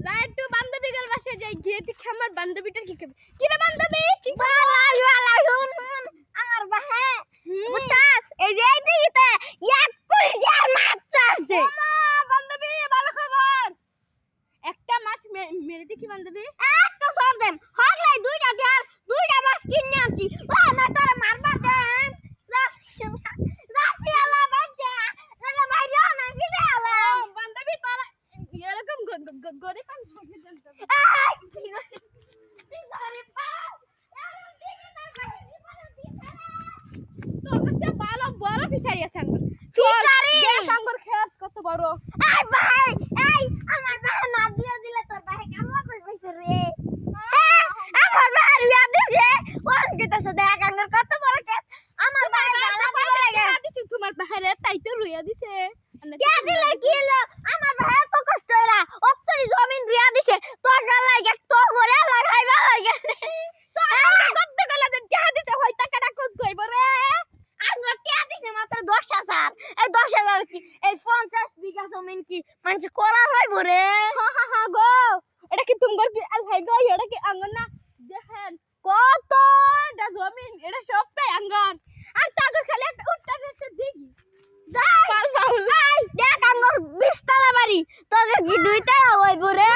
না একটু বান্ধবীদের বাসায় যাই গিয়ে দেখি আমার বান্ধবীটা কি করে কি রে বান্ধবী কি আমার বাহে বুঝছাস এই যে এইদিকে এক করে যার মাছ চারছে বান্ধবী ভালো খবর একটা মাছ মেরে দেখি বান্ধবী একটা সর দেন হগলাই দুইটা দেয়ার দুইটা মাছ কিনে আনছি ও না তোর মারবা দেন রাসি আলা বাচ্চা নালে বাইরে না ফিরে আলা বান্ধবী তোরা এরকম গরে পান তো অবশ্য ভালো বড় ফিশারি আছে ফিশারি আঙ্গুর খেত কত বড় এই ভাই এই আমার ভাই না দিয়ে দিলে তোর ভাই কামলা কই কইছে রে আমার ভাই রিয়া দিছে ওর কইতাছে দেখ আঙ্গুর কত বড় খেত আমার ভাই গালা দিবে লাগে দিছে তোমার বাইরে তাই তো রুইয়া দিছে কে দিলে কি হলো আমার ভাই তো কষ্ট হইরা অত্তরি জমিন রিয়া দিছে তোর গালা লাগে তো করে লাগাইবা লাগে তো আমরা কত গলা দেন কে দিছে হই টাকাটা কত কইব রে আঙ্গুর কে দিছে মাত্র 10,000 এই 10,000 কি এই 50 বিঘা জমিন কি মানুষ করা হইব রে হা গো এটা কি তুমগর কি আলহাই গো এটা কি আঙ্গন না দেখেন কত এটা জমিন এটা সবটাই আঙ্গন আর তাগর খালি একটা উঠটা দিছে দিগি যাই পাল পাল দেখ আঙ্গুর 20 তলা বাড়ি তোকে কি দুইটা হইব রে